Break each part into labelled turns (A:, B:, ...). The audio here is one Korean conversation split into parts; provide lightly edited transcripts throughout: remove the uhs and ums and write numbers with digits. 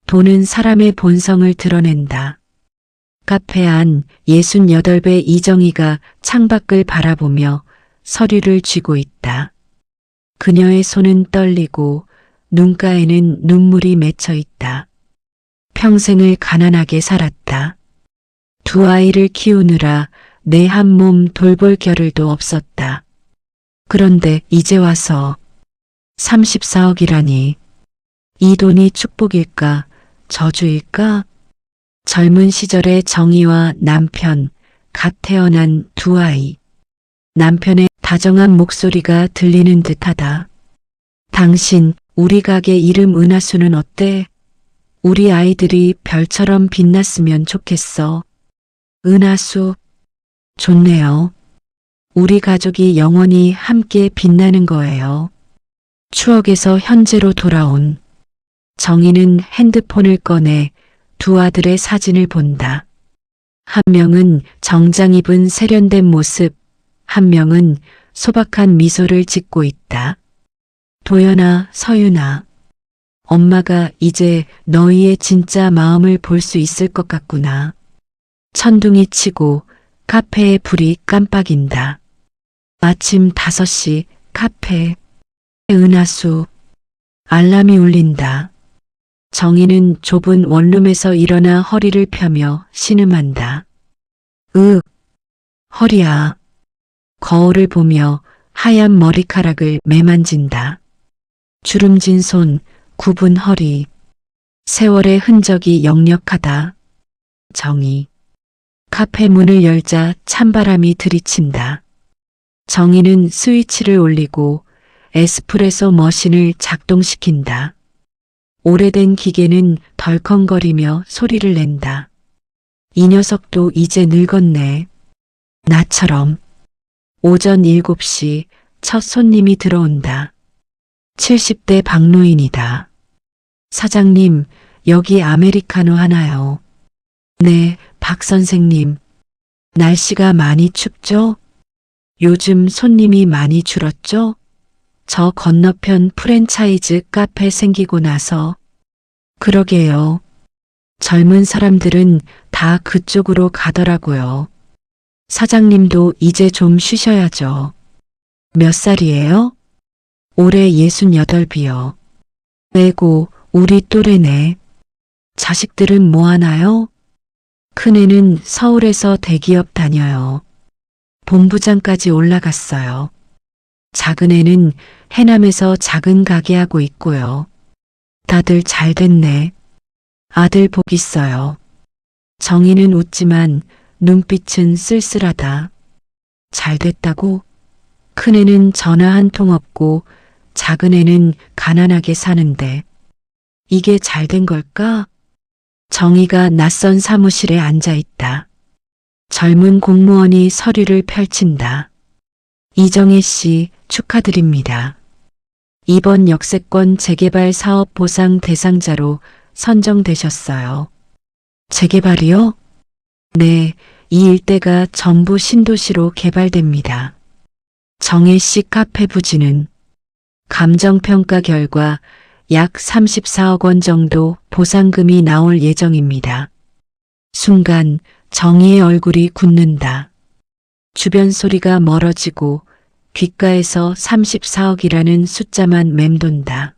A: 돈은 사람의 본성을 드러낸다. 카페 안 68배 이정희가 창밖을 바라보며 서류를 쥐고 있다. 그녀의 손은 떨리고 눈가에는 눈물이 맺혀 있다. 평생을 가난하게 살았다. 두 아이를 키우느라 내 한 몸 돌볼 겨를도 없었다. 그런데 이제 와서 34억이라니. 이 돈이 축복일까, 저주일까? 젊은 시절의 정의와 남편, 갓 태어난 두 아이. 남편의 다정한 목소리가 들리는 듯하다. 당신, 우리 가게 이름 은하수는 어때? 우리 아이들이 별처럼 빛났으면 좋겠어. 은하수, 좋네요. 우리 가족이 영원히 함께 빛나는 거예요. 추억에서 현재로 돌아온. 정희는 핸드폰을 꺼내 두 아들의 사진을 본다. 한 명은 정장 입은 세련된 모습, 한 명은 소박한 미소를 짓고 있다. 도연아, 서윤아, 엄마가 이제 너희의 진짜 마음을 볼 수 있을 것 같구나. 천둥이 치고 카페의 불이 깜빡인다. 마침 5시 카페. 은하수. 알람이 울린다. 정희는 좁은 원룸에서 일어나 허리를 펴며 신음한다. 허리야. 거울을 보며 하얀 머리카락을 매만진다. 주름진 손, 굽은 허리. 세월의 흔적이 역력하다. 정희. 카페 문을 열자 찬바람이 들이친다. 정희는 스위치를 올리고 에스프레소 머신을 작동시킨다. 오래된 기계는 덜컹거리며 소리를 낸다. 이 녀석도 이제 늙었네. 나처럼. 오전 7시 첫 손님이 들어온다. 70대 박노인이다. 사장님, 여기 아메리카노 하나요. 네, 박 선생님. 날씨가 많이 춥죠? 요즘 손님이 많이 줄었죠? 저 건너편 프랜차이즈 카페 생기고 나서. 그러게요. 젊은 사람들은 다 그쪽으로 가더라고요. 사장님도 이제 좀 쉬셔야죠. 몇 살이에요? 올해 68이요. 에고, 우리 또래네. 자식들은 뭐 하나요? 큰애는 서울에서 대기업 다녀요. 본부장까지 올라갔어요. 작은 애는 해남에서 작은 가게 하고 있고요. 다들 잘 됐네. 아들 복 있어요. 정희는 웃지만 눈빛은 쓸쓸하다. 잘 됐다고? 큰애는 전화 한 통 없고 작은 애는 가난하게 사는데 이게 잘 된 걸까? 정희가 낯선 사무실에 앉아 있다. 젊은 공무원이 서류를 펼친다. 이정희 씨 축하드립니다. 이번 역세권 재개발 사업 보상 대상자로 선정되셨어요. 재개발이요? 네, 이 일대가 전부 신도시로 개발됩니다. 정혜 씨 카페 부지는 감정평가 결과 약 34억 원 정도 보상금이 나올 예정입니다. 순간 정희의 얼굴이 굳는다. 주변 소리가 멀어지고 귓가에서 34억이라는 숫자만 맴돈다.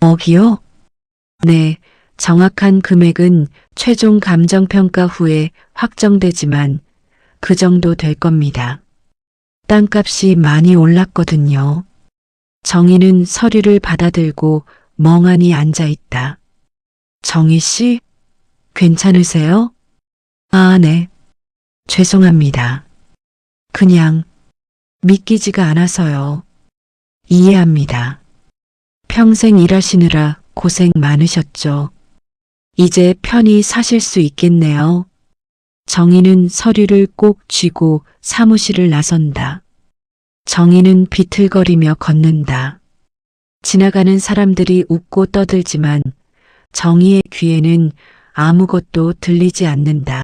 A: 34억이요? 네, 정확한 금액은 최종 감정평가 후에 확정되지만 그 정도 될 겁니다. 땅값이 많이 올랐거든요. 정희는 서류를 받아들고 멍하니 앉아 있다. 정희 씨? 괜찮으세요? 아, 네. 죄송합니다. 그냥 믿기지가 않아서요. 이해합니다. 평생 일하시느라 고생 많으셨죠. 이제 편히 사실 수 있겠네요. 정희는 서류를 꼭 쥐고 사무실을 나선다. 정희는 비틀거리며 걷는다. 지나가는 사람들이 웃고 떠들지만 정희의 귀에는 아무것도 들리지 않는다.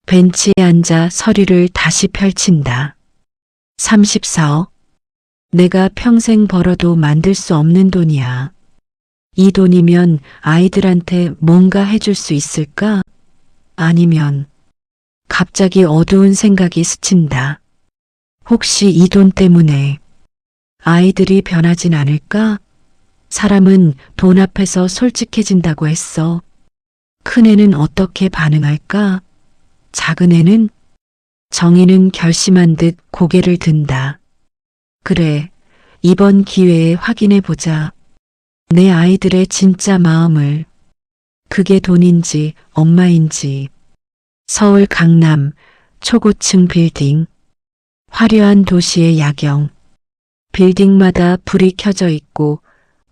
A: 벤치에 앉아 서류를 다시 펼친다. 34억? 내가 평생 벌어도 만들 수 없는 돈이야. 이 돈이면 아이들한테 뭔가 해줄 수 있을까? 아니면 갑자기 어두운 생각이 스친다. 혹시 이 돈 때문에 아이들이 변하진 않을까? 사람은 돈 앞에서 솔직해진다고 했어. 큰애는 어떻게 반응할까? 작은애는? 정희는 결심한 듯 고개를 든다. 그래, 이번 기회에 확인해 보자. 내 아이들의 진짜 마음을. 그게 돈인지 엄마인지. 서울 강남 초고층 빌딩. 화려한 도시의 야경. 빌딩마다 불이 켜져 있고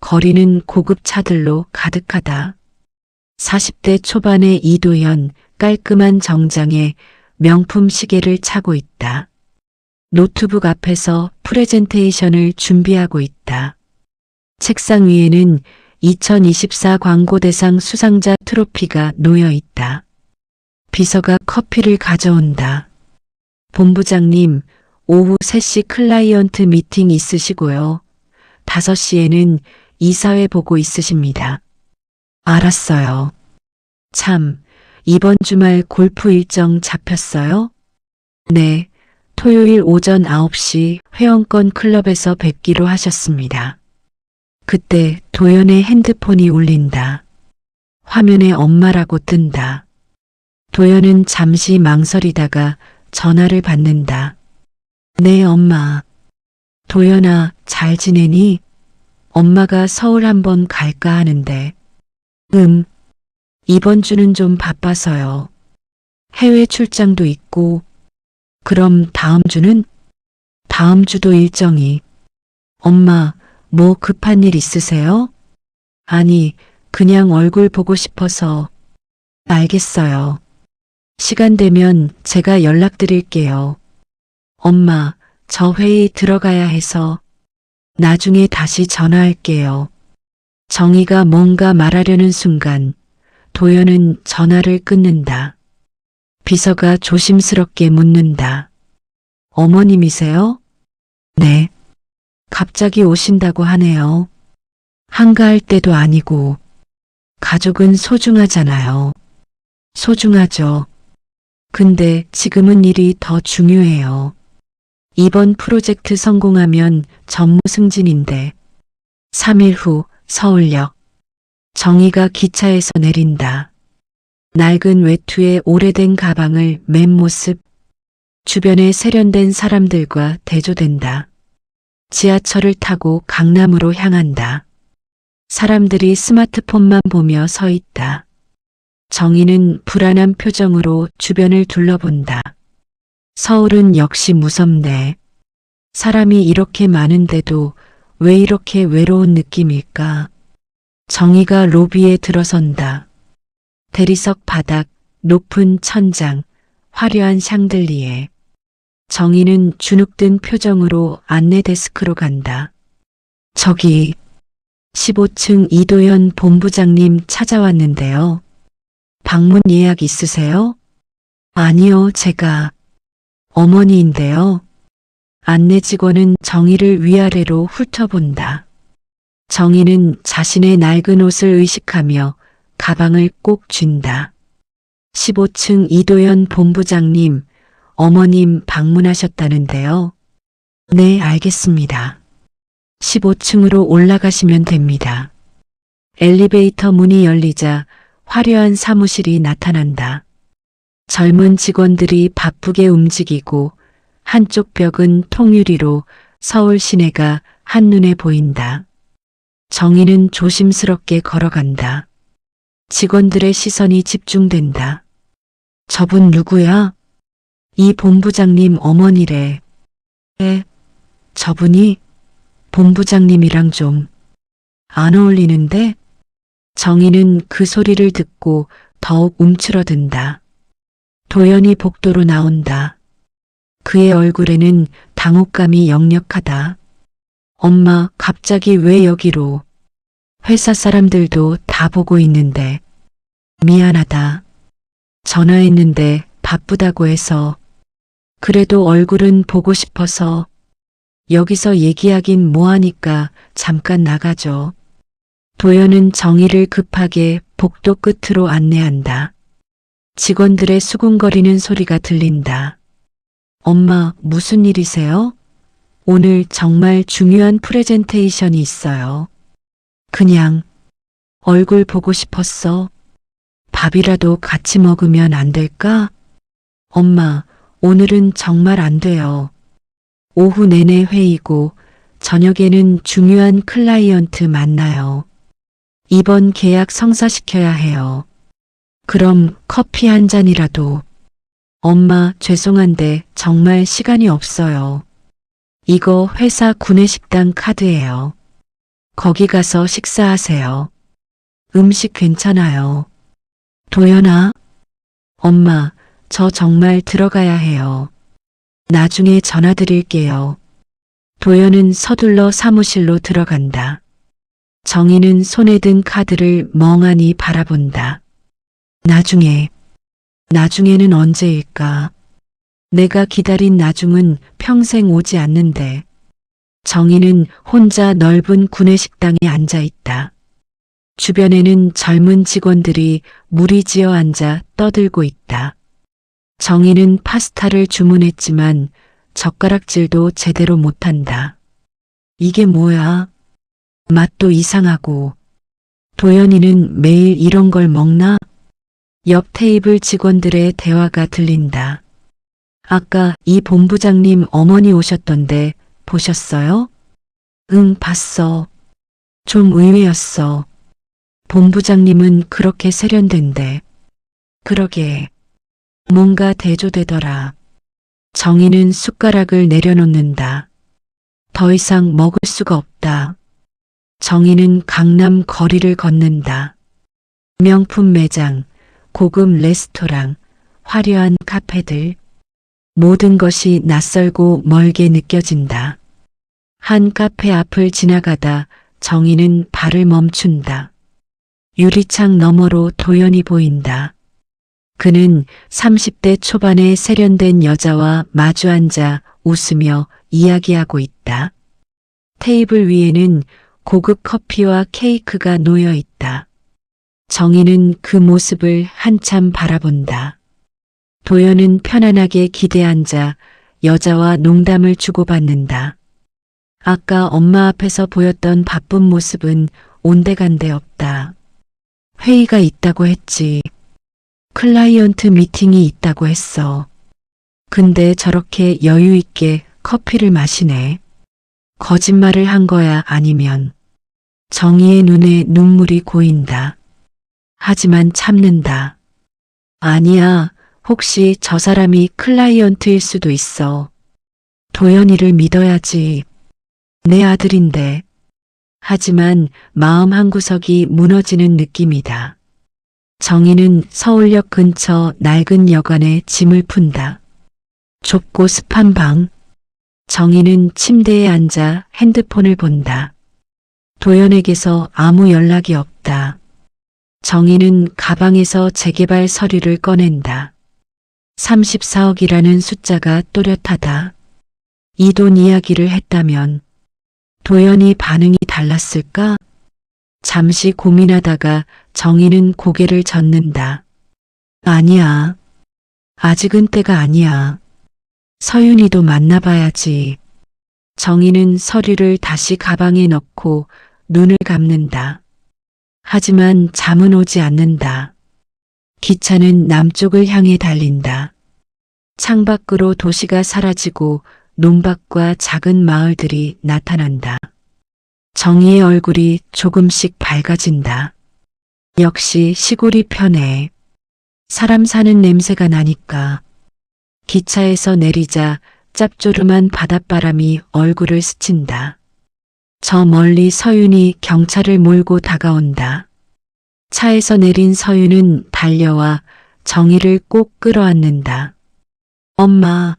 A: 거리는 고급 차들로 가득하다. 40대 초반의 이도현 깔끔한 정장에 명품 시계를 차고 있다. 노트북 앞에서 프레젠테이션을 준비하고 있다. 책상 위에는 2024 광고대상 수상자 트로피가 놓여 있다. 비서가 커피를 가져온다. 본부장님, 오후 3시 클라이언트 미팅 있으시고요. 5시에는 이사회 보고 있으십니다. 알았어요. 참, 이번 주말 골프 일정 잡혔어요? 네, 토요일 오전 9시 회원권 클럽에서 뵙기로 하셨습니다. 그때 도연의 핸드폰이 울린다. 화면에 엄마라고 뜬다. 도연은 잠시 망설이다가 전화를 받는다. 네, 엄마. 도연아, 잘 지내니? 엄마가 서울 한번 갈까 하는데. 이번 주는 좀 바빠서요. 해외 출장도 있고. 그럼 다음 주는? 다음 주도 일정이. 엄마, 뭐 급한 일 있으세요? 아니, 그냥 얼굴 보고 싶어서. 알겠어요. 시간 되면 제가 연락드릴게요. 엄마, 저 회의 들어가야 해서. 나중에 다시 전화할게요. 정희가 뭔가 말하려는 순간 도연은 전화를 끊는다. 비서가 조심스럽게 묻는다. 어머님이세요? 네. 갑자기 오신다고 하네요. 한가할 때도 아니고. 가족은 소중하잖아요. 소중하죠. 근데 지금은 일이 더 중요해요. 이번 프로젝트 성공하면 전무 승진인데. 3일 후 서울역. 정희가 기차에서 내린다. 낡은 외투에 오래된 가방을 맨 모습. 주변에 세련된 사람들과 대조된다. 지하철을 타고 강남으로 향한다. 사람들이 스마트폰만 보며 서 있다. 정희는 불안한 표정으로 주변을 둘러본다. 서울은 역시 무섭네. 사람이 이렇게 많은데도 왜 이렇게 외로운 느낌일까? 정희가 로비에 들어선다. 대리석 바닥, 높은 천장, 화려한 샹들리에. 정희는 주눅든 표정으로 안내 데스크로 간다. 저기 15층 이도현 본부장님 찾아왔는데요. 방문 예약 있으세요? 아니요, 제가 어머니인데요. 안내 직원은 정희를 위아래로 훑어본다. 정희는 자신의 낡은 옷을 의식하며 가방을 꼭 쥔다. 15층 이도현 본부장님, 어머님 방문하셨다는데요. 네, 알겠습니다. 15층으로 올라가시면 됩니다. 엘리베이터 문이 열리자 화려한 사무실이 나타난다. 젊은 직원들이 바쁘게 움직이고 한쪽 벽은 통유리로 서울 시내가 한눈에 보인다. 정희는 조심스럽게 걸어간다. 직원들의 시선이 집중된다. 저분 누구야? 이 본부장님 어머니래. 저분이 본부장님이랑 좀 안 어울리는데? 정희는 그 소리를 듣고 더욱 움츠러든다. 도연이 복도로 나온다. 그의 얼굴에는 당혹감이 역력하다. 엄마, 갑자기 왜 여기로? 회사 사람들도 다 보고 있는데. 미안하다. 전화했는데 바쁘다고 해서. 그래도 얼굴은 보고 싶어서. 여기서 얘기하긴 뭐하니까 잠깐 나가죠. 도연은 정희를 급하게 복도 끝으로 안내한다. 직원들의 수군거리는 소리가 들린다. 엄마, 무슨 일이세요? 오늘 정말 중요한 프레젠테이션이 있어요. 그냥 얼굴 보고 싶었어. 밥이라도 같이 먹으면 안 될까? 엄마, 오늘은 정말 안 돼요. 오후 내내 회의고 저녁에는 중요한 클라이언트 만나요. 이번 계약 성사시켜야 해요. 그럼 커피 한 잔이라도. 엄마, 죄송한데 정말 시간이 없어요. 이거 회사 구내식당 카드예요. 거기 가서 식사하세요. 음식 괜찮아요. 도연아, 엄마, 저 정말 들어가야 해요. 나중에 전화 드릴게요. 도연은 서둘러 사무실로 들어간다. 정희는 손에 든 카드를 멍하니 바라본다. 나중에는 언제일까? 내가 기다린 나중은 평생 오지 않는데. 정희는 혼자 넓은 구내식당에 앉아 있다. 주변에는 젊은 직원들이 무리지어 앉아 떠들고 있다. 정희는 파스타를 주문했지만 젓가락질도 제대로 못한다. 이게 뭐야? 맛도 이상하고. 도연이는 매일 이런 걸 먹나? 옆 테이블 직원들의 대화가 들린다. 아까 이 본부장님 어머니 오셨던데 보셨어요? 응, 봤어. 좀 의외였어. 본부장님은 그렇게 세련된데. 그러게. 뭔가 대조되더라. 정희는 숟가락을 내려놓는다. 더 이상 먹을 수가 없다. 정희는 강남 거리를 걷는다. 명품 매장, 고급 레스토랑, 화려한 카페들. 모든 것이 낯설고 멀게 느껴진다. 한 카페 앞을 지나가다 정희는 발을 멈춘다. 유리창 너머로 도연이 보인다. 그는 30대 초반의 세련된 여자와 마주 앉아 웃으며 이야기하고 있다. 테이블 위에는 고급 커피와 케이크가 놓여 있다. 정희는 그 모습을 한참 바라본다. 도연은 편안하게 기대앉아 여자와 농담을 주고받는다. 아까 엄마 앞에서 보였던 바쁜 모습은 온데간데 없다. 회의가 있다고 했지. 클라이언트 미팅이 있다고 했어. 근데 저렇게 여유 있게 커피를 마시네. 거짓말을 한 거야, 아니면. 정희의 눈에 눈물이 고인다. 하지만 참는다. 아니야, 혹시 저 사람이 클라이언트일 수도 있어. 도연이를 믿어야지. 내 아들인데. 하지만 마음 한구석이 무너지는 느낌이다. 정희는 서울역 근처 낡은 여관에 짐을 푼다. 좁고 습한 방. 정희는 침대에 앉아 핸드폰을 본다. 도연에게서 아무 연락이 없다. 정희는 가방에서 재개발 서류를 꺼낸다. 34억이라는 숫자가 또렷하다. 이 돈 이야기를 했다면 도연이 반응이 달랐을까? 잠시 고민하다가 정희는 고개를 젓는다. 아니야. 아직은 때가 아니야. 서윤이도 만나봐야지. 정희는 서류를 다시 가방에 넣고 눈을 감는다. 하지만 잠은 오지 않는다. 기차는 남쪽을 향해 달린다. 창밖으로 도시가 사라지고 논밭과 작은 마을들이 나타난다. 정희의 얼굴이 조금씩 밝아진다. 역시 시골이 편해. 사람 사는 냄새가 나니까. 기차에서 내리자 짭조름한 바닷바람이 얼굴을 스친다. 저 멀리 서윤이 경찰을 몰고 다가온다. 차에서 내린 서윤은 달려와 정희를 꼭 끌어안는다. 엄마,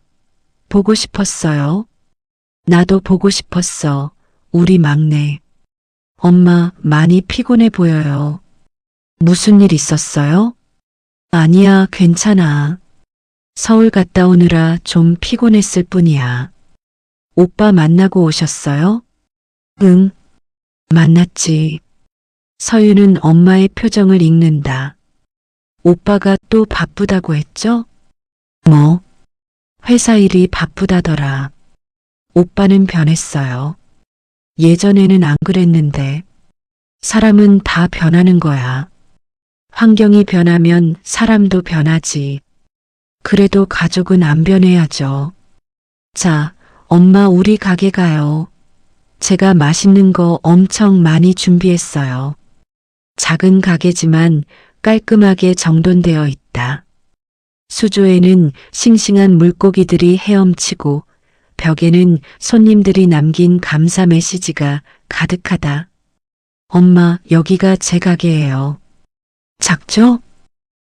A: 보고 싶었어요. 나도 보고 싶었어. 우리 막내. 엄마, 많이 피곤해 보여요. 무슨 일 있었어요? 아니야, 괜찮아. 서울 갔다 오느라 좀 피곤했을 뿐이야. 오빠 만나고 오셨어요? 응, 만났지. 서유는 엄마의 표정을 읽는다. 오빠가 또 바쁘다고 했죠? 뭐? 회사 일이 바쁘다더라. 오빠는 변했어요. 예전에는 안 그랬는데. 사람은 다 변하는 거야. 환경이 변하면 사람도 변하지. 그래도 가족은 안 변해야죠. 자, 엄마 우리 가게 가요. 제가 맛있는 거 엄청 많이 준비했어요. 작은 가게지만 깔끔하게 정돈되어 있다. 수조에는 싱싱한 물고기들이 헤엄치고 벽에는 손님들이 남긴 감사 메시지가 가득하다. 엄마, 여기가 제 가게예요. 작죠?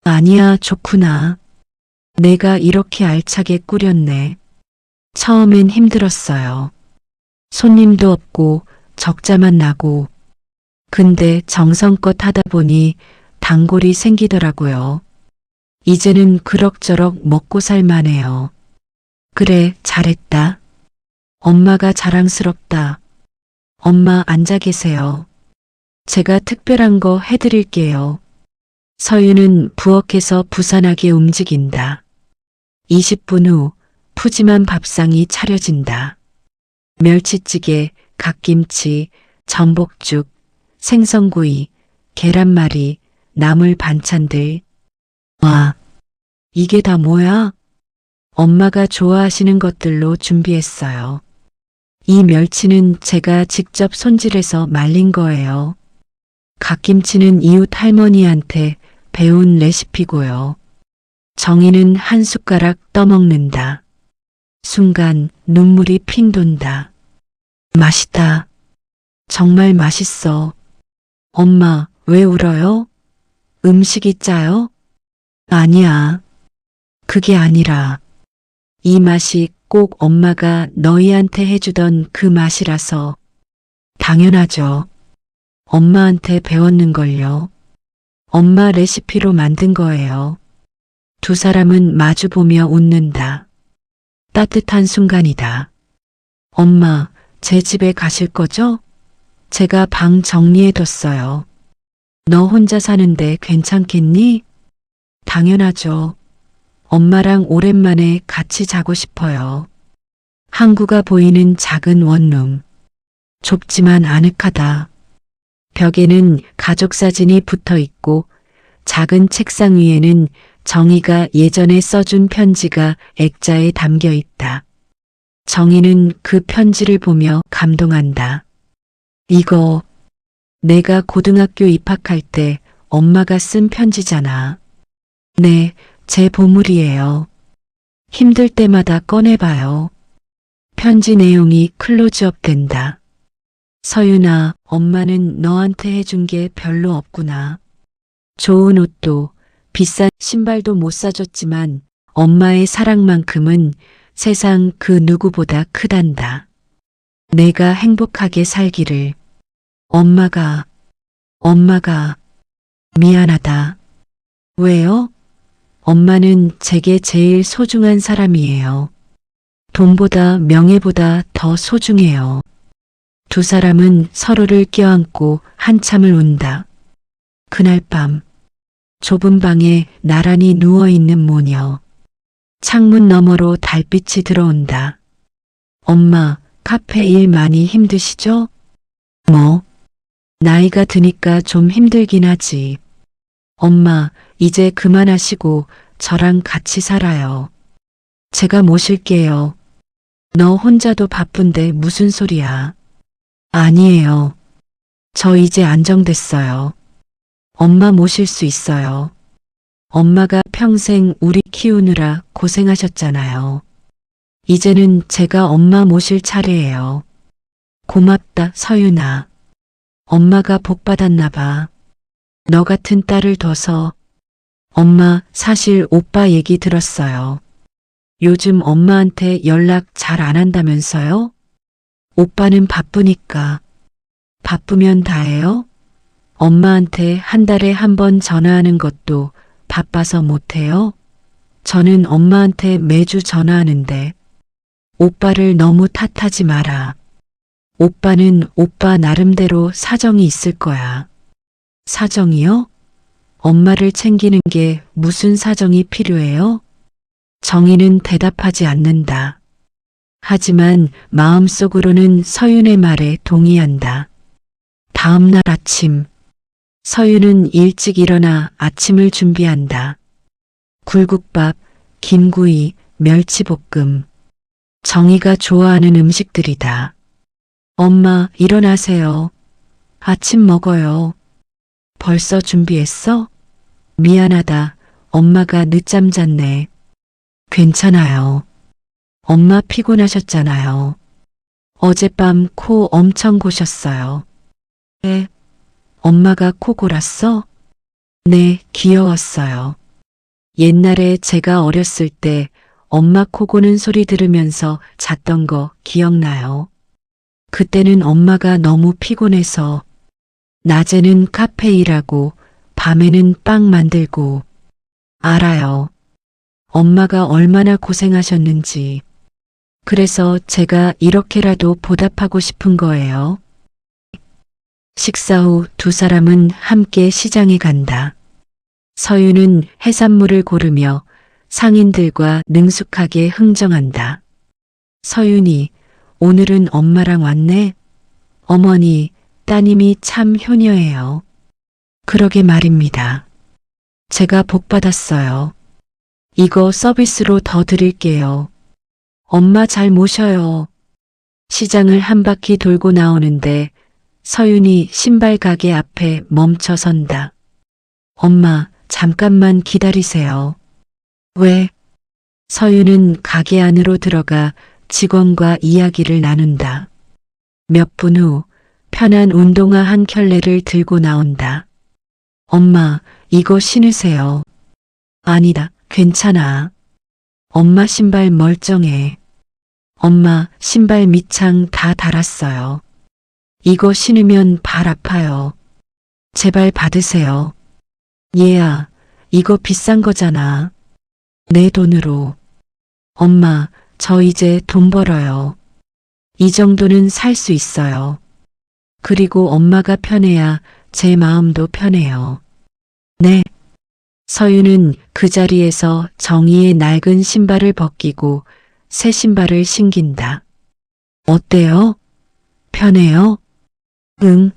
A: 아니야, 좋구나. 내가 이렇게 알차게 꾸렸네. 처음엔 힘들었어요. 손님도 없고 적자만 나고. 근데 정성껏 하다 보니 단골이 생기더라고요. 이제는 그럭저럭 먹고 살만해요. 그래, 잘했다. 엄마가 자랑스럽다. 엄마 앉아 계세요. 제가 특별한 거 해드릴게요. 서유는 부엌에서 부산하게 움직인다. 20분 후 푸짐한 밥상이 차려진다. 멸치찌개, 갓김치, 전복죽, 생선구이, 계란말이, 나물 반찬들. 와, 이게 다 뭐야? 엄마가 좋아하시는 것들로 준비했어요. 이 멸치는 제가 직접 손질해서 말린 거예요. 갓김치는 이웃 할머니한테 배운 레시피고요. 정희는 한 숟가락 떠먹는다. 순간 눈물이 핑 돈다. 맛있다. 정말 맛있어. 엄마, 왜 울어요? 음식이 짜요? 아니야. 그게 아니라 이 맛이 꼭 엄마가 너희한테 해주던 그 맛이라서. 당연하죠. 엄마한테 배웠는걸요. 엄마 레시피로 만든 거예요. 두 사람은 마주보며 웃는다. 따뜻한 순간이다. 엄마, 제 집에 가실 거죠? 제가 방 정리해뒀어요. 너 혼자 사는데 괜찮겠니? 당연하죠. 엄마랑 오랜만에 같이 자고 싶어요. 항구가 보이는 작은 원룸. 좁지만 아늑하다. 벽에는 가족 사진이 붙어 있고 작은 책상 위에는 정희가 예전에 써준 편지가 액자에 담겨 있다. 정희는 그 편지를 보며 감동한다. 이거 내가 고등학교 입학할 때 엄마가 쓴 편지잖아. 네, 제 보물이에요. 힘들 때마다 꺼내봐요. 편지 내용이 클로즈업 된다. 서윤아, 엄마는 너한테 해준 게 별로 없구나. 좋은 옷도 비싼 신발도 못 사줬지만 엄마의 사랑만큼은 세상 그 누구보다 크단다. 내가 행복하게 살기를. 엄마가 미안하다. 왜요? 엄마는 제게 제일 소중한 사람이에요. 돈보다 명예보다 더 소중해요. 두 사람은 서로를 껴안고 한참을 운다. 그날 밤 좁은 방에 나란히 누워있는 모녀. 창문 너머로 달빛이 들어온다. 엄마, 카페 일 많이 힘드시죠? 뭐? 나이가 드니까 좀 힘들긴 하지. 엄마, 이제 그만하시고 저랑 같이 살아요. 제가 모실게요. 너 혼자도 바쁜데 무슨 소리야. 아니에요. 저 이제 안정됐어요. 엄마 모실 수 있어요. 엄마가 평생 우리 키우느라 고생하셨잖아요. 이제는 제가 엄마 모실 차례예요. 고맙다, 서윤아. 엄마가 복 받았나 봐. 너 같은 딸을 둬서. 엄마, 사실 오빠 얘기 들었어요. 요즘 엄마한테 연락 잘 안 한다면서요? 오빠는 바쁘니까. 바쁘면 다해요? 엄마한테 한 달에 한 번 전화하는 것도 바빠서 못해요? 저는 엄마한테 매주 전화하는데. 오빠를 너무 탓하지 마라. 오빠는 오빠 나름대로 사정이 있을 거야. 사정이요? 엄마를 챙기는 게 무슨 사정이 필요해요? 정희는 대답하지 않는다. 하지만 마음속으로는 서윤의 말에 동의한다. 다음 날 아침, 서윤은 일찍 일어나 아침을 준비한다. 굴국밥, 김구이, 멸치볶음. 정희가 좋아하는 음식들이다. 엄마, 일어나세요. 아침 먹어요. 벌써 준비했어? 미안하다. 엄마가 늦잠 잤네. 괜찮아요. 엄마 피곤하셨잖아요. 어젯밤 코 엄청 고셨어요. 네. 엄마가 코 골았어? 네, 귀여웠어요. 옛날에 제가 어렸을 때 엄마 코 고는 소리 들으면서 잤던 거 기억나요? 그때는 엄마가 너무 피곤해서 낮에는 카페 일하고 밤에는 빵 만들고 알아요. 엄마가 얼마나 고생하셨는지. 그래서 제가 이렇게라도 보답하고 싶은 거예요. 식사 후 두 사람은 함께 시장에 간다. 서윤은 해산물을 고르며 상인들과 능숙하게 흥정한다. 서윤이 오늘은 엄마랑 왔네? 어머니, 따님이 참 효녀예요. 그러게 말입니다. 제가 복 받았어요. 이거 서비스로 더 드릴게요. 엄마 잘 모셔요. 시장을 한 바퀴 돌고 나오는데 서윤이 신발 가게 앞에 멈춰 선다. 엄마, 잠깐만 기다리세요. 왜? 서윤은 가게 안으로 들어가 직원과 이야기를 나눈다. 몇 분 후 편한 운동화 한 켤레를 들고 나온다. 엄마, 이거 신으세요. 아니다, 괜찮아. 엄마 신발 멀쩡해. 엄마 신발 밑창 다 달았어요. 이거 신으면 발 아파요. 제발 받으세요. 얘야, 이거 비싼 거잖아. 내 돈으로. 엄마, 저 이제 돈 벌어요. 이 정도는 살 수 있어요. 그리고 엄마가 편해야 제 마음도 편해요. 네. 서윤은 그 자리에서 정희의 낡은 신발을 벗기고 새 신발을 신긴다. 어때요? 편해요? 응,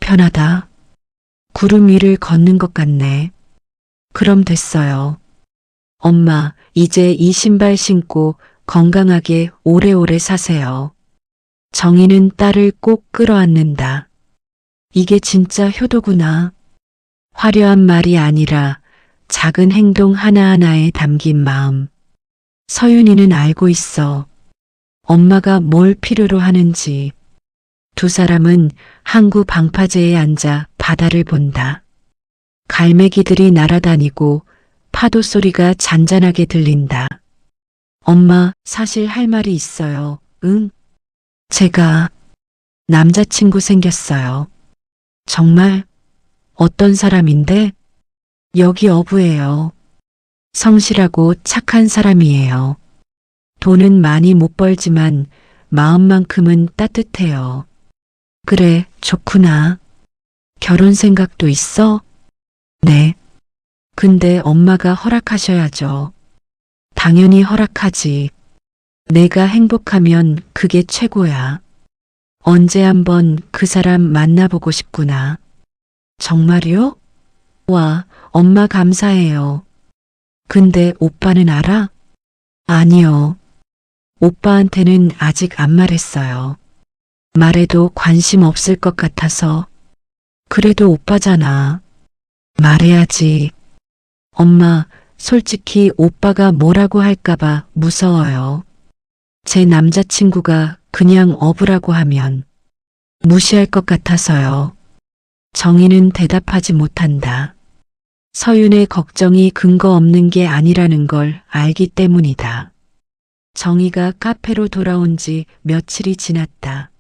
A: 편하다. 구름 위를 걷는 것 같네. 그럼 됐어요. 엄마, 이제 이 신발 신고 건강하게 오래오래 사세요. 정희는 딸을 꼭 끌어안는다. 이게 진짜 효도구나. 화려한 말이 아니라 작은 행동 하나하나에 담긴 마음. 서윤이는 알고 있어. 엄마가 뭘 필요로 하는지. 두 사람은 항구 방파제에 앉아 바다를 본다. 갈매기들이 날아다니고 파도 소리가 잔잔하게 들린다. 엄마, 사실 할 말이 있어요. 응? 제가 남자친구 생겼어요. 정말? 어떤 사람인데? 여기 어부예요. 성실하고 착한 사람이에요. 돈은 많이 못 벌지만 마음만큼은 따뜻해요. 그래, 좋구나. 결혼 생각도 있어? 네. 근데 엄마가 허락하셔야죠. 당연히 허락하지. 내가 행복하면 그게 최고야. 언제 한번 그 사람 만나보고 싶구나. 정말요? 와, 엄마 감사해요. 근데 오빠는 알아? 아니요. 오빠한테는 아직 안 말했어요. 말해도 관심 없을 것 같아서. 그래도 오빠잖아. 말해야지. 엄마, 솔직히 오빠가 뭐라고 할까봐 무서워요. 제 남자친구가 그냥 어부라고 하면 무시할 것 같아서요. 정희는 대답하지 못한다. 서윤의 걱정이 근거 없는 게 아니라는 걸 알기 때문이다. 정희가 카페로 돌아온 지 며칠이 지났다.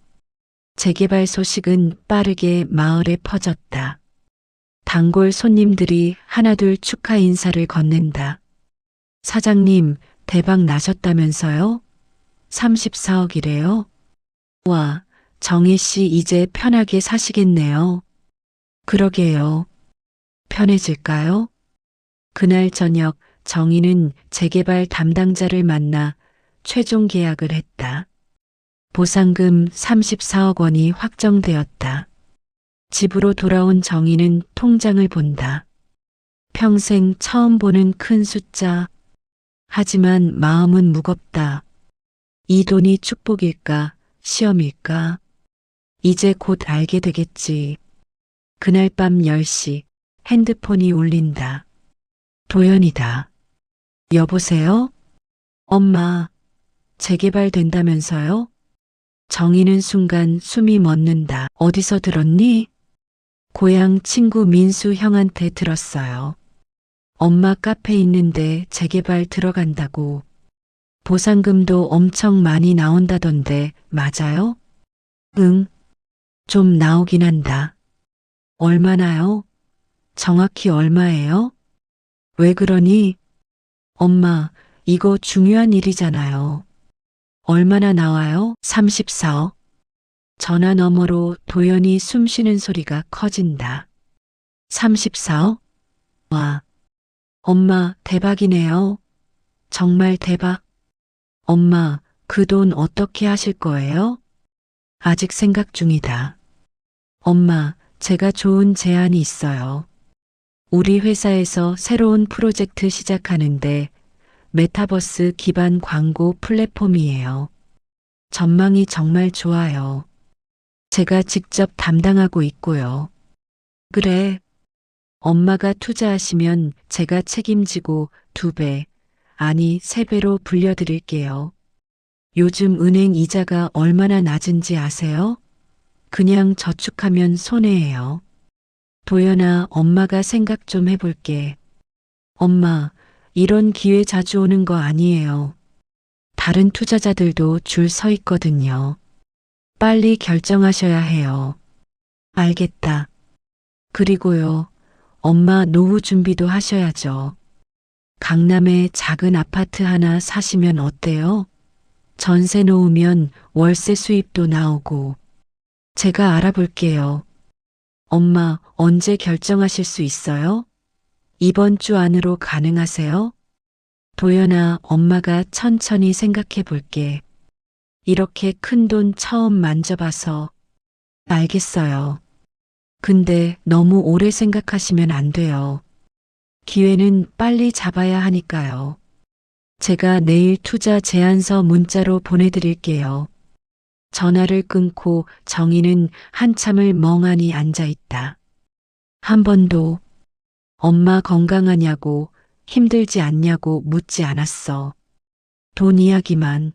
A: 재개발 소식은 빠르게 마을에 퍼졌다. 단골 손님들이 하나둘 축하 인사를 건넨다. 사장님, 대박 나셨다면서요? 34억이래요? 와, 정희 씨 이제 편하게 사시겠네요. 그러게요. 편해질까요? 그날 저녁 정희는 재개발 담당자를 만나 최종 계약을 했다. 보상금 34억 원이 확정되었다. 집으로 돌아온 정희는 통장을 본다. 평생 처음 보는 큰 숫자. 하지만 마음은 무겁다. 이 돈이 축복일까, 시험일까? 이제 곧 알게 되겠지. 그날 밤 10시 핸드폰이 울린다. 도연이다. 여보세요? 엄마, 재개발된다면서요? 정희는 순간 숨이 멎는다. 어디서 들었니? 고향 친구 민수 형한테 들었어요. 엄마 카페 있는데 재개발 들어간다고. 보상금도 엄청 많이 나온다던데 맞아요? 응, 좀 나오긴 한다. 얼마나요? 정확히 얼마예요? 왜 그러니? 엄마, 이거 중요한 일이잖아요. 얼마나 나와요? 34억. 전화 너머로 도연이 숨쉬는 소리가 커진다. 34억? 와, 엄마 대박이네요. 정말 대박. 엄마, 그 돈 어떻게 하실 거예요? 아직 생각 중이다. 엄마, 제가 좋은 제안이 있어요. 우리 회사에서 새로운 프로젝트 시작하는데 메타버스 기반 광고 플랫폼이에요. 전망이 정말 좋아요. 제가 직접 담당하고 있고요. 그래. 엄마가 투자하시면 제가 책임지고 2배, 아니 3배로 불려드릴게요. 요즘 은행 이자가 얼마나 낮은지 아세요? 그냥 저축하면 손해예요. 도연아, 엄마가 생각 좀 해볼게. 엄마, 이런 기회 자주 오는 거 아니에요. 다른 투자자들도 줄 서 있거든요. 빨리 결정하셔야 해요. 알겠다. 그리고요, 엄마 노후 준비도 하셔야죠. 강남에 작은 아파트 하나 사시면 어때요? 전세 놓으면 월세 수입도 나오고. 제가 알아볼게요. 엄마, 언제 결정하실 수 있어요? 이번 주 안으로 가능하세요? 도연아, 엄마가 천천히 생각해 볼게. 이렇게 큰 돈 처음 만져봐서. 알겠어요. 근데 너무 오래 생각하시면 안 돼요. 기회는 빨리 잡아야 하니까요. 제가 내일 투자 제안서 문자로 보내드릴게요. 전화를 끊고 정희는 한참을 멍하니 앉아 있다. 한 번도 엄마 건강하냐고 힘들지 않냐고 묻지 않았어. 돈 이야기만.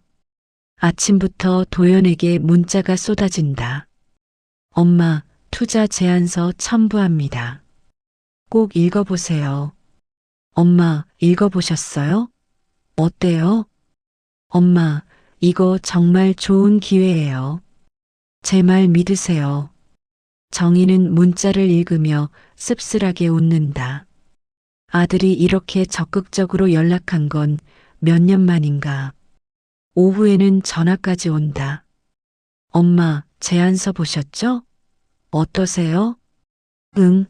A: 아침부터 도연에게 문자가 쏟아진다. 엄마, 투자 제안서 첨부합니다. 꼭 읽어보세요. 엄마, 읽어보셨어요? 어때요? 엄마, 이거 정말 좋은 기회예요. 제 말 믿으세요. 정희는 문자를 읽으며 씁쓸하게 웃는다. 아들이 이렇게 적극적으로 연락한 건 몇 년 만인가. 오후에는 전화까지 온다. 엄마, 제안서 보셨죠? 어떠세요? 응.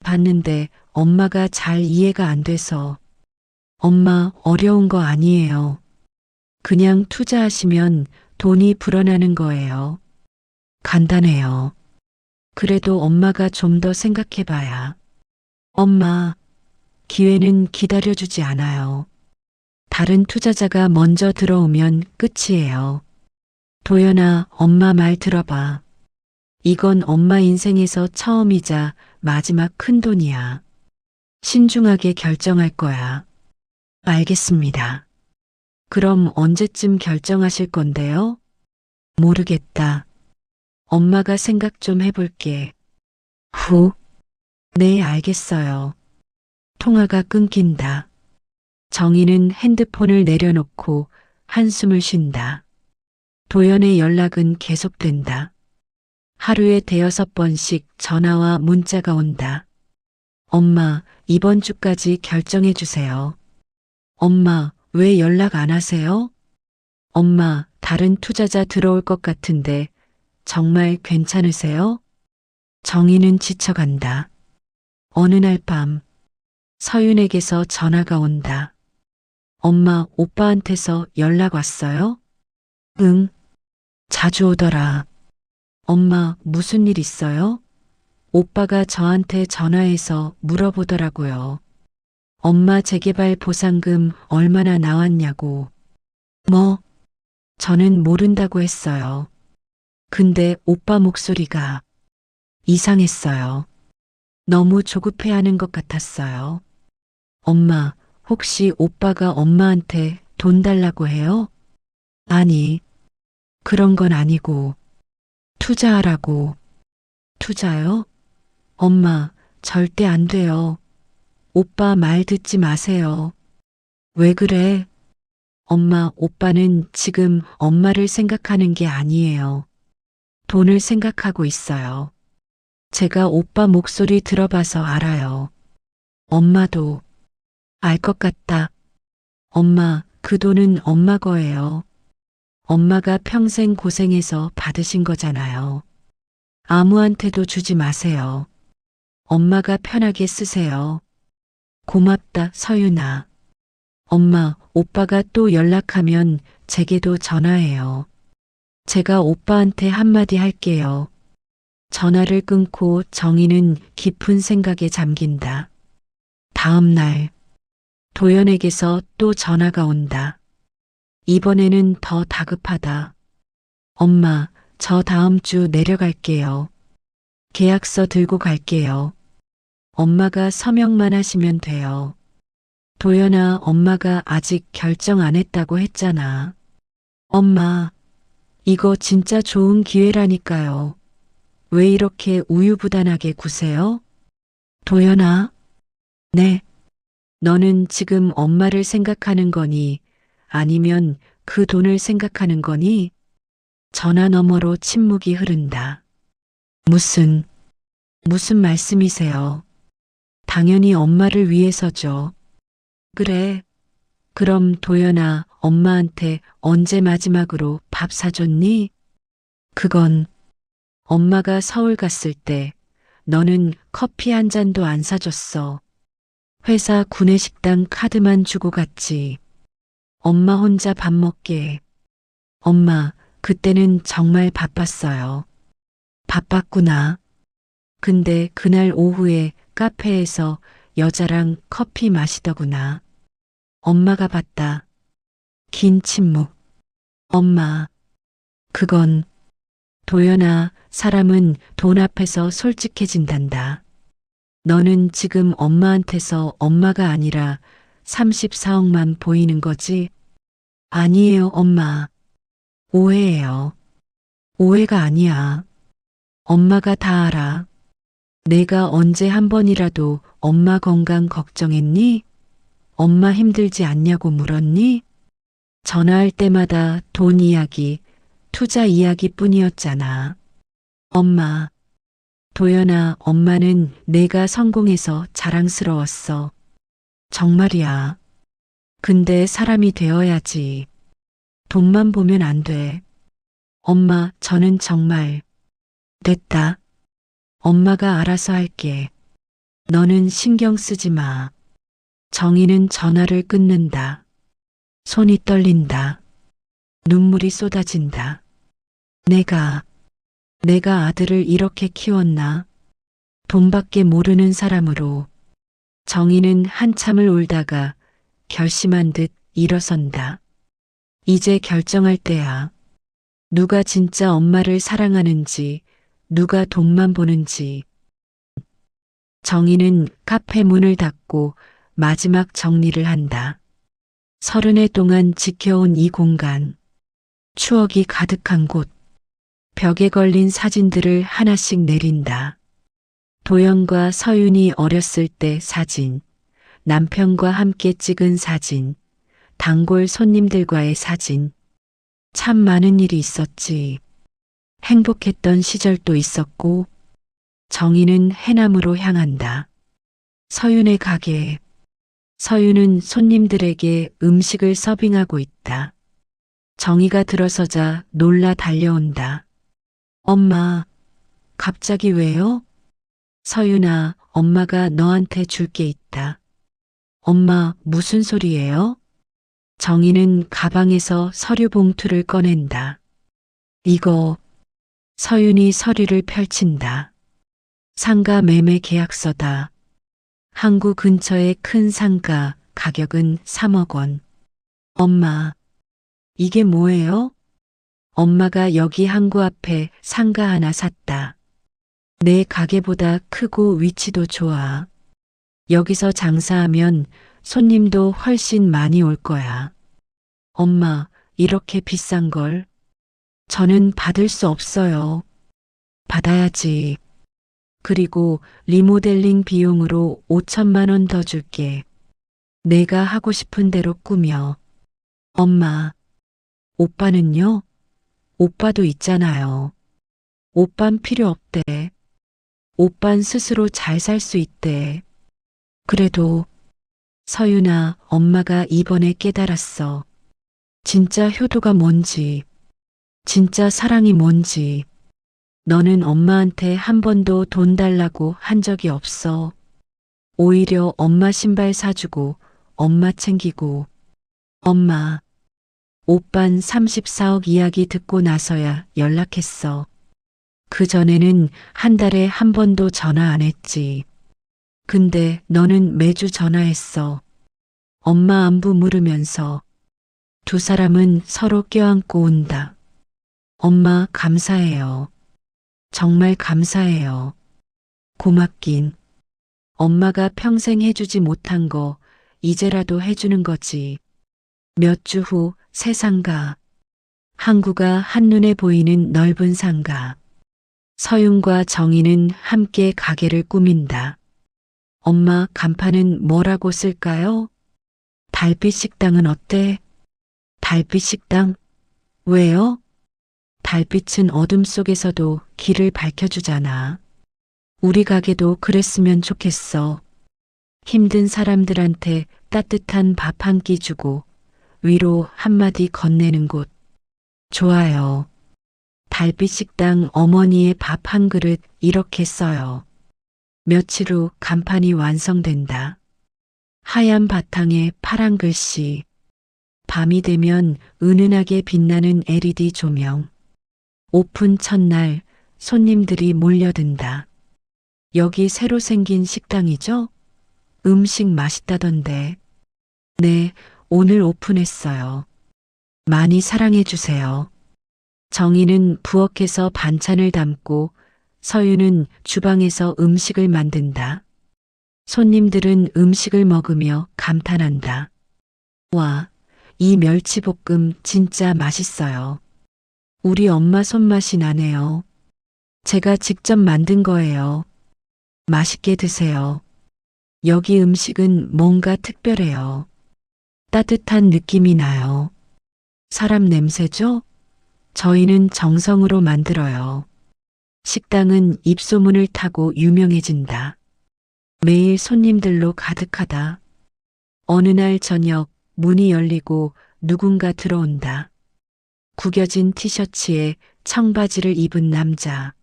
A: 봤는데 엄마가 잘 이해가 안 돼서. 엄마, 어려운 거 아니에요. 그냥 투자하시면 돈이 불어나는 거예요. 간단해요. 그래도 엄마가 좀 더 생각해 봐야. 엄마, 기회는 기다려주지 않아요. 다른 투자자가 먼저 들어오면 끝이에요. 도연아, 엄마 말 들어봐. 이건 엄마 인생에서 처음이자 마지막 큰 돈이야. 신중하게 결정할 거야. 알겠습니다. 그럼 언제쯤 결정하실 건데요? 모르겠다. 엄마가 생각 좀 해볼게. 후. 네, 알겠어요. 통화가 끊긴다. 정희는 핸드폰을 내려놓고 한숨을 쉰다. 도연의 연락은 계속된다. 하루에 5번씩 전화와 문자가 온다. 엄마, 이번 주까지 결정해 주세요. 엄마, 왜 연락 안 하세요? 엄마, 다른 투자자 들어올 것 같은데 정말 괜찮으세요? 정희는 지쳐간다. 어느 날 밤 서윤에게서 전화가 온다. 엄마, 오빠한테서 연락 왔어요? 응, 자주 오더라. 엄마, 무슨 일 있어요? 오빠가 저한테 전화해서 물어보더라고요. 엄마 재개발 보상금 얼마나 나왔냐고. 뭐, 저는 모른다고 했어요. 근데 오빠 목소리가 이상했어요. 너무 조급해하는 것 같았어요. 엄마, 혹시 오빠가 엄마한테 돈 달라고 해요? 아니, 그런 건 아니고, 투자하라고. 투자요? 엄마, 절대 안 돼요. 오빠 말 듣지 마세요. 왜 그래? 엄마, 오빠는 지금 엄마를 생각하는 게 아니에요. 돈을 생각하고 있어요. 제가 오빠 목소리 들어봐서 알아요. 엄마도 알 것 같다. 엄마, 그 돈은 엄마 거예요. 엄마가 평생 고생해서 받으신 거잖아요. 아무한테도 주지 마세요. 엄마가 편하게 쓰세요. 고맙다, 서윤아. 엄마, 오빠가 또 연락하면 제게도 전화해요. 제가 오빠한테 한마디 할게요. 전화를 끊고 정희는 깊은 생각에 잠긴다. 다음 날, 도연에게서 또 전화가 온다. 이번에는 더 다급하다. 엄마, 저 다음 주 내려갈게요. 계약서 들고 갈게요. 엄마가 서명만 하시면 돼요. 도연아, 엄마가 아직 결정 안 했다고 했잖아. 엄마, 이거 진짜 좋은 기회라니까요. 왜 이렇게 우유부단하게 구세요? 도연아, 네. 너는 지금 엄마를 생각하는 거니? 아니면 그 돈을 생각하는 거니? 전화 너머로 침묵이 흐른다. 무슨 말씀이세요? 당연히 엄마를 위해서죠. 그래. 그럼 도연아, 엄마한테 언제 마지막으로 밥 사줬니? 그건 엄마가 서울 갔을 때 너는 커피 한 잔도 안 사줬어. 회사 구내식당 카드만 주고 갔지. 엄마 혼자 밥 먹게. 엄마, 그때는 정말 바빴어요. 바빴구나. 근데 그날 오후에 카페에서 여자랑 커피 마시더구나. 엄마가 봤다. 긴 침묵. 엄마, 그건 도연아, 사람은 돈 앞에서 솔직해진단다. 너는 지금 엄마한테서 엄마가 아니라 34억만 보이는 거지? 아니에요, 엄마. 오해예요. 오해가 아니야. 엄마가 다 알아. 내가 언제 한 번이라도 엄마 건강 걱정했니? 엄마 힘들지 않냐고 물었니? 전화할 때마다 돈 이야기, 투자 이야기뿐이었잖아. 엄마, 도연아, 엄마는 내가 성공해서 자랑스러웠어. 정말이야. 근데 사람이 되어야지. 돈만 보면 안 돼. 엄마, 저는 정말 됐다. 엄마가 알아서 할게. 너는 신경 쓰지 마. 정희는 전화를 끊는다. 손이 떨린다. 눈물이 쏟아진다. 내가 아들을 이렇게 키웠나? 돈밖에 모르는 사람으로. 정희는 한참을 울다가 결심한 듯 일어선다. 이제 결정할 때야. 누가 진짜 엄마를 사랑하는지, 누가 돈만 보는지. 정희는 카페 문을 닫고 마지막 정리를 한다. 30해 동안 지켜온 이 공간, 추억이 가득한 곳, 벽에 걸린 사진들을 하나씩 내린다. 도연과 서윤이 어렸을 때 사진, 남편과 함께 찍은 사진, 단골 손님들과의 사진. 참 많은 일이 있었지. 행복했던 시절도 있었고. 정희는 해남으로 향한다. 서윤의 가게에. 서윤은 손님들에게 음식을 서빙하고 있다. 정희가 들어서자 놀라 달려온다. 엄마, 갑자기 왜요? 서윤아, 엄마가 너한테 줄 게 있다. 엄마, 무슨 소리예요? 정희는 가방에서 서류 봉투를 꺼낸다. 이거, 서윤이 서류를 펼친다. 상가 매매 계약서다. 항구 근처의 큰 상가, 가격은 3억 원. 엄마, 이게 뭐예요? 엄마가 여기 항구 앞에 상가 하나 샀다. 내 가게보다 크고 위치도 좋아. 여기서 장사하면 손님도 훨씬 많이 올 거야. 엄마, 이렇게 비싼 걸? 저는 받을 수 없어요. 받아야지. 그리고 리모델링 비용으로 5천만 원 더 줄게. 내가 하고 싶은 대로 꾸며. 엄마, 오빠는요? 오빠도 있잖아요. 오빤 필요 없대. 오빤 스스로 잘 살 수 있대. 그래도 서윤아, 엄마가 이번에 깨달았어. 진짜 효도가 뭔지, 진짜 사랑이 뭔지. 너는 엄마한테 한 번도 돈 달라고 한 적이 없어. 오히려 엄마 신발 사주고, 엄마 챙기고. 엄마, 오빤 34억 이야기 듣고 나서야 연락했어. 그전에는 한 달에 한 번도 전화 안 했지. 근데 너는 매주 전화했어. 엄마 안부 물으면서. 두 사람은 서로 껴안고 온다. 엄마 감사해요. 정말 감사해요. 고맙긴. 엄마가 평생 해주지 못한 거 이제라도 해주는 거지. 몇 주 후 새 상가. 항구가 한눈에 보이는 넓은 상가. 서윤과 정희는 함께 가게를 꾸민다. 엄마 간판은 뭐라고 쓸까요? 달빛 식당은 어때? 달빛 식당? 왜요? 달빛은 어둠 속에서도 길을 밝혀주잖아. 우리 가게도 그랬으면 좋겠어. 힘든 사람들한테 따뜻한 밥 한 끼 주고 위로 한마디 건네는 곳. 좋아요. 달빛 식당 어머니의 밥 한 그릇 이렇게 써요. 며칠 후 간판이 완성된다. 하얀 바탕에 파란 글씨. 밤이 되면 은은하게 빛나는 LED 조명. 오픈 첫날 손님들이 몰려든다. 여기 새로 생긴 식당이죠? 음식 맛있다던데. 네, 오늘 오픈했어요. 많이 사랑해 주세요. 정희는 부엌에서 반찬을 담고 서윤은 주방에서 음식을 만든다. 손님들은 음식을 먹으며 감탄한다. 와, 이 멸치볶음 진짜 맛있어요. 우리 엄마 손맛이 나네요. 제가 직접 만든 거예요. 맛있게 드세요. 여기 음식은 뭔가 특별해요. 따뜻한 느낌이 나요. 사람 냄새죠? 저희는 정성으로 만들어요. 식당은 입소문을 타고 유명해진다. 매일 손님들로 가득하다. 어느 날 저녁 문이 열리고 누군가 들어온다. 구겨진 티셔츠에 청바지를 입은 남자.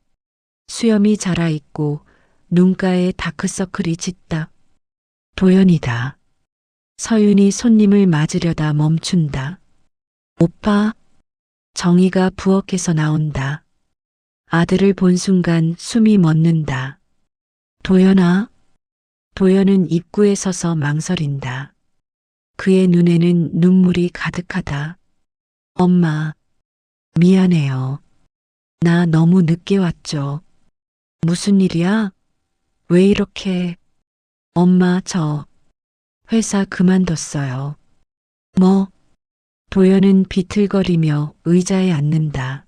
A: 수염이 자라있고 눈가에 다크서클이 짙다. 도연이다. 서윤이 손님을 맞으려다 멈춘다. 오빠. 정희가 부엌에서 나온다. 아들을 본 순간 숨이 멎는다. 도연아. 도연은 입구에 서서 망설인다. 그의 눈에는 눈물이 가득하다. 엄마, 미안해요. 나 너무 늦게 왔죠. 무슨 일이야? 왜 이렇게? 엄마, 저 회사 그만뒀어요. 뭐? 도연은 비틀거리며 의자에 앉는다.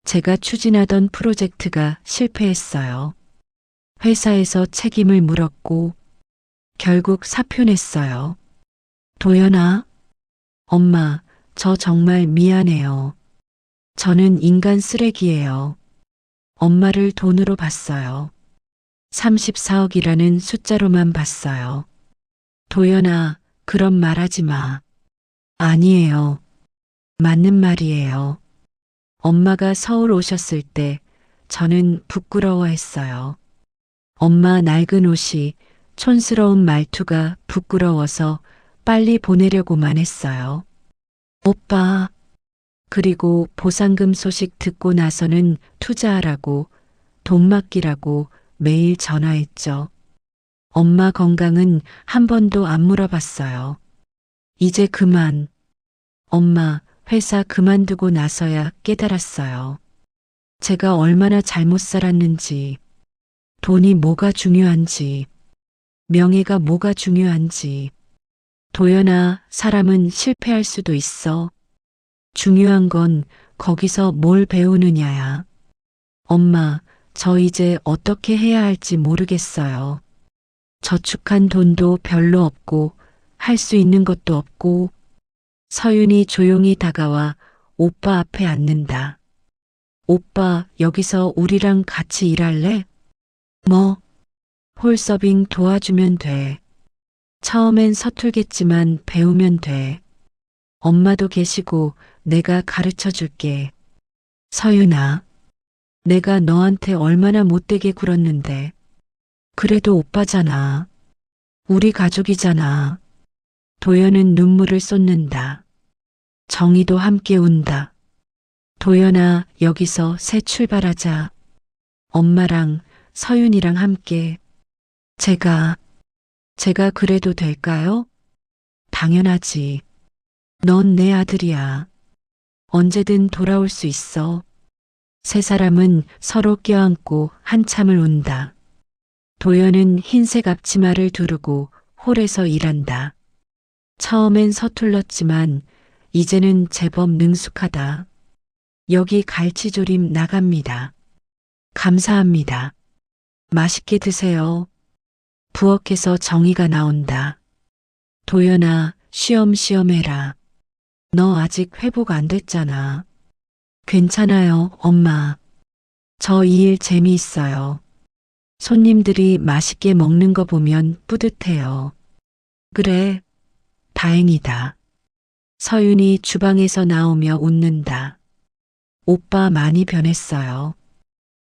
A: 제가 추진하던 프로젝트가 실패했어요. 회사에서 책임을 물었고 결국 사표 냈어요. 도연아, 엄마, 저 정말 미안해요. 저는 인간 쓰레기예요. 엄마를 돈으로 봤어요. 34억이라는 숫자로만 봤어요. 도연아, 그런 말 하지 마. 아니에요. 맞는 말이에요. 엄마가 서울 오셨을 때 저는 부끄러워했어요. 엄마 낡은 옷이 촌스러운 말투가 부끄러워서 빨리 보내려고만 했어요. 오빠, 그리고 보상금 소식 듣고 나서는 투자하라고, 돈 맡기라고 매일 전화했죠. 엄마 건강은 한 번도 안 물어봤어요. 이제 그만. 엄마, 회사 그만두고 나서야 깨달았어요. 제가 얼마나 잘못 살았는지, 돈이 뭐가 중요한지, 명예가 뭐가 중요한지. 도연아, 사람은 실패할 수도 있어. 중요한 건 거기서 뭘 배우느냐야. 엄마, 저 이제 어떻게 해야 할지 모르겠어요. 저축한 돈도 별로 없고, 할 수 있는 것도 없고. 서윤이 조용히 다가와 오빠 앞에 앉는다. 오빠, 여기서 우리랑 같이 일할래? 뭐? 홀서빙 도와주면 돼. 처음엔 서툴겠지만 배우면 돼. 엄마도 계시고 내가 가르쳐 줄게. 서윤아, 내가 너한테 얼마나 못되게 굴었는데. 그래도 오빠잖아. 우리 가족이잖아. 도연은 눈물을 쏟는다. 정희도 함께 운다. 도연아, 여기서 새 출발하자. 엄마랑 서윤이랑 함께. 제가 그래도 될까요? 당연하지. 넌 내 아들이야. 언제든 돌아올 수 있어. 세 사람은 서로 껴안고 한참을 운다. 도연은 흰색 앞치마를 두르고 홀에서 일한다. 처음엔 서툴렀지만 이제는 제법 능숙하다. 여기 갈치조림 나갑니다. 감사합니다. 맛있게 드세요. 부엌에서 정희가 나온다. 도연아, 쉬엄쉬엄 해라. 너 아직 회복 안 됐잖아. 괜찮아요, 엄마. 저 이 일 재미있어요. 손님들이 맛있게 먹는 거 보면 뿌듯해요. 그래, 다행이다. 서윤이 주방에서 나오며 웃는다. 오빠 많이 변했어요.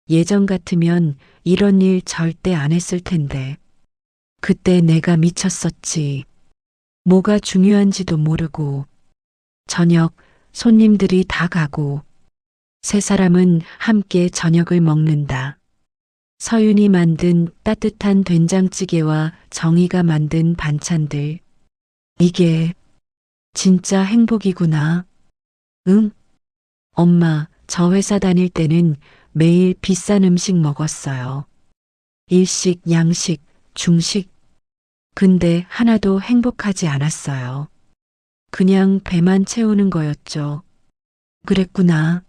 A: 예전 같으면 이런 일 절대 안 했을 텐데. 그때 내가 미쳤었지. 뭐가 중요한지도 모르고. 저녁 손님들이 다 가고 세 사람은 함께 저녁을 먹는다. 서윤이 만든 따뜻한 된장찌개와 정희가 만든 반찬들. 이게 진짜 행복이구나. 응? 엄마, 저 회사 다닐 때는 매일 비싼 음식 먹었어요. 일식, 양식, 중식. 근데 하나도 행복하지 않았어요. 그냥 배만 채우는 거였죠. 그랬구나.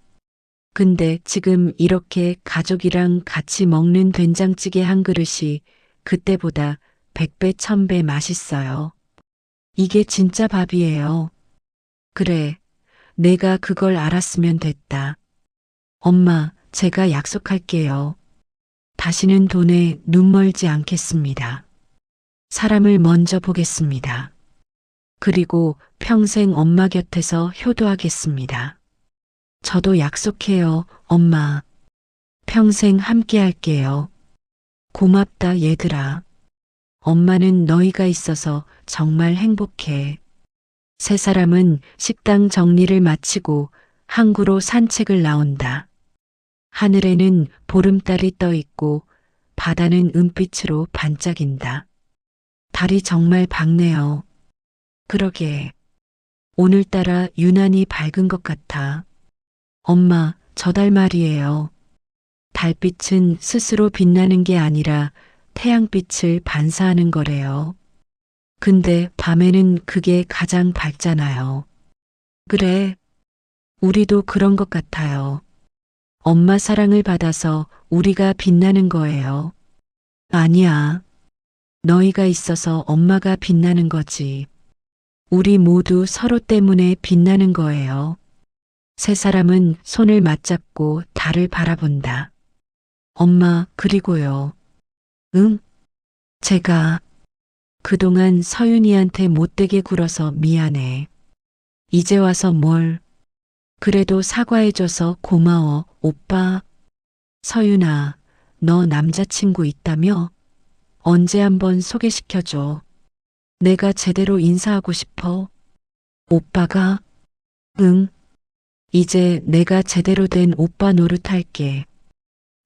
A: 근데 지금 이렇게 가족이랑 같이 먹는 된장찌개 한 그릇이 그때보다 100배, 1000배 맛있어요. 이게 진짜 밥이에요. 그래, 내가 그걸 알았으면 됐다. 엄마, 제가 약속할게요. 다시는 돈에 눈 멀지 않겠습니다. 사람을 먼저 보겠습니다. 그리고 평생 엄마 곁에서 효도하겠습니다. 저도 약속해요, 엄마. 평생 함께 할게요. 고맙다, 얘들아. 엄마는 너희가 있어서 정말 행복해. 세 사람은 식당 정리를 마치고 항구로 산책을 나온다. 하늘에는 보름달이 떠 있고 바다는 은빛으로 반짝인다. 달이 정말 밝네요. 그러게. 오늘따라 유난히 밝은 것 같아. 엄마, 저 달 말이에요. 달빛은 스스로 빛나는 게 아니라 태양빛을 반사하는 거래요. 근데 밤에는 그게 가장 밝잖아요. 그래, 우리도 그런 것 같아요. 엄마 사랑을 받아서 우리가 빛나는 거예요. 아니야. 너희가 있어서 엄마가 빛나는 거지. 우리 모두 서로 때문에 빛나는 거예요. 세 사람은 손을 맞잡고 달을 바라본다. 엄마, 그리고요. 응? 제가 그동안 서윤이한테 못되게 굴어서 미안해. 이제 와서 뭘. 그래도 사과해줘서 고마워, 오빠. 서윤아, 너 남자친구 있다며? 언제 한번 소개시켜줘. 내가 제대로 인사하고 싶어. 오빠가? 응. 이제 내가 제대로 된 오빠 노릇할게.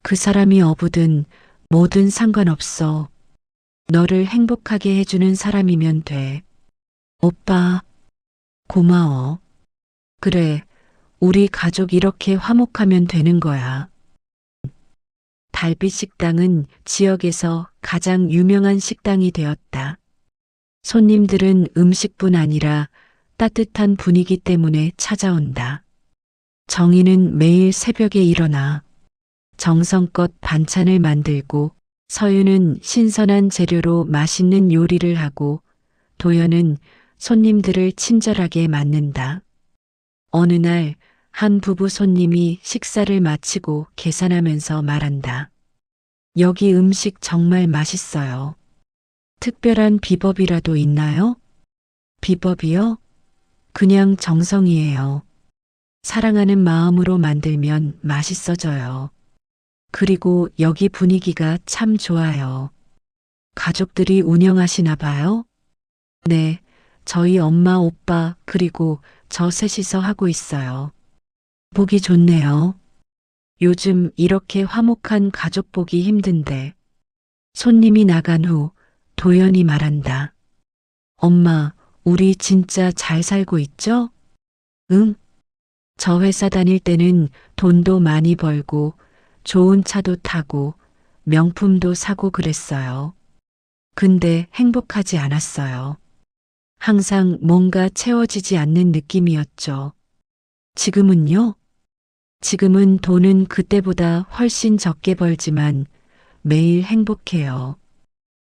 A: 그 사람이 어부든 뭐든 상관없어. 너를 행복하게 해주는 사람이면 돼. 오빠, 고마워. 그래, 우리 가족 이렇게 화목하면 되는 거야. 달빛 식당은 지역에서 가장 유명한 식당이 되었다. 손님들은 음식뿐 아니라 따뜻한 분위기 때문에 찾아온다. 정희는 매일 새벽에 일어나 정성껏 반찬을 만들고, 서유는 신선한 재료로 맛있는 요리를 하고, 도연은 손님들을 친절하게 맞는다. 어느 날 한 부부 손님이 식사를 마치고 계산하면서 말한다. 여기 음식 정말 맛있어요. 특별한 비법이라도 있나요? 비법이요? 그냥 정성이에요. 사랑하는 마음으로 만들면 맛있어져요. 그리고 여기 분위기가 참 좋아요. 가족들이 운영하시나 봐요? 네, 저희 엄마, 오빠, 그리고 저 셋이서 하고 있어요. 보기 좋네요. 요즘 이렇게 화목한 가족 보기 힘든데. 손님이 나간 후 도연이 말한다. 엄마, 우리 진짜 잘 살고 있죠? 응. 저 회사 다닐 때는 돈도 많이 벌고 좋은 차도 타고 명품도 사고 그랬어요. 근데 행복하지 않았어요. 항상 뭔가 채워지지 않는 느낌이었죠. 지금은요? 지금은 돈은 그때보다 훨씬 적게 벌지만 매일 행복해요.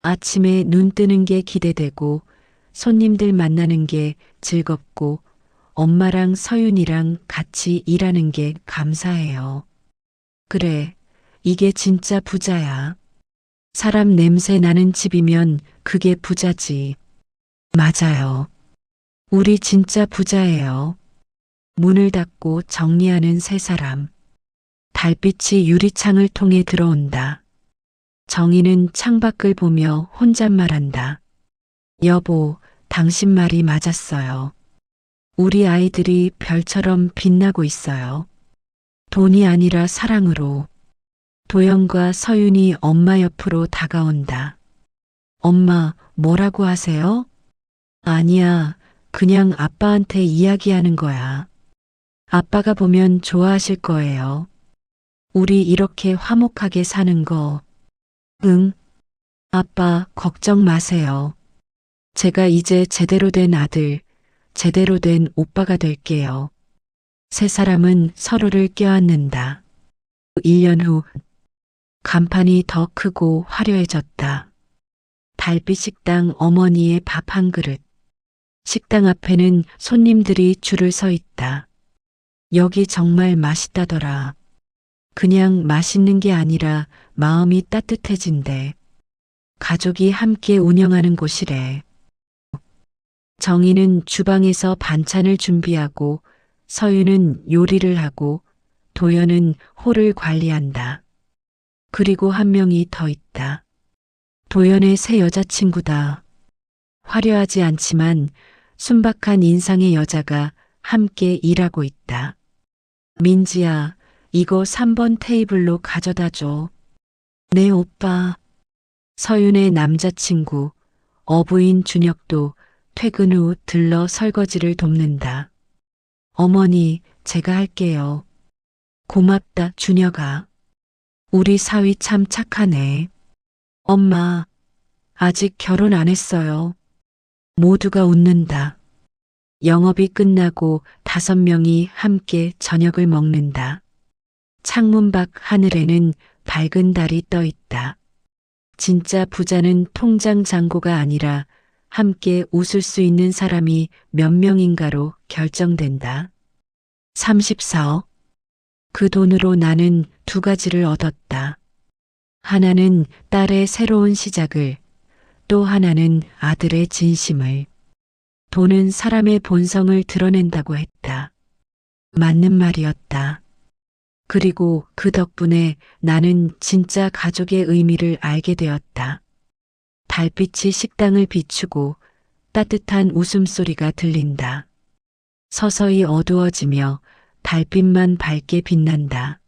A: 아침에 눈 뜨는 게 기대되고 손님들 만나는 게 즐겁고 엄마랑 서윤이랑 같이 일하는 게 감사해요. 그래, 이게 진짜 부자야. 사람 냄새 나는 집이면 그게 부자지. 맞아요. 우리 진짜 부자예요. 문을 닫고 정리하는 세 사람. 달빛이 유리창을 통해 들어온다. 정희는 창밖을 보며 혼잣말한다. 여보, 당신 말이 맞았어요. 우리 아이들이 별처럼 빛나고 있어요. 돈이 아니라 사랑으로. 도연과 서윤이 엄마 옆으로 다가온다. 엄마, 뭐라고 하세요? 아니야, 그냥 아빠한테 이야기하는 거야. 아빠가 보면 좋아하실 거예요. 우리 이렇게 화목하게 사는 거. 응. 아빠, 걱정 마세요. 제가 이제 제대로 된 아들, 제대로 된 오빠가 될게요. 세 사람은 서로를 껴안는다. 1년 후, 간판이 더 크고 화려해졌다. 달빛 식당 어머니의 밥 한 그릇. 식당 앞에는 손님들이 줄을 서 있다. 여기 정말 맛있다더라. 그냥 맛있는 게 아니라 마음이 따뜻해진대. 가족이 함께 운영하는 곳이래. 정희는 주방에서 반찬을 준비하고 서유는 요리를 하고 도연은 홀을 관리한다. 그리고 한 명이 더 있다. 도연의 새 여자친구다. 화려하지 않지만 순박한 인상의 여자가 함께 일하고 있다. 민지야, 이거 3번 테이블로 가져다 줘. 네, 오빠. 서윤의 남자친구, 어부인 준혁도 퇴근 후 들러 설거지를 돕는다. 어머니, 제가 할게요. 고맙다, 준혁아. 우리 사위 참 착하네. 엄마, 아직 결혼 안 했어요. 모두가 웃는다. 영업이 끝나고 5명이 함께 저녁을 먹는다. 창문 밖 하늘에는 밝은 달이 떠 있다. 진짜 부자는 통장 잔고가 아니라 함께 웃을 수 있는 사람이 몇 명인가로 결정된다. 34억. 그 돈으로 나는 2가지를 얻었다. 하나는 딸의 새로운 시작을, 또 하나는 아들의 진심을. 돈은 사람의 본성을 드러낸다고 했다. 맞는 말이었다. 그리고 그 덕분에 나는 진짜 가족의 의미를 알게 되었다. 달빛이 식당을 비추고 따뜻한 웃음소리가 들린다. 서서히 어두워지며 달빛만 밝게 빛난다.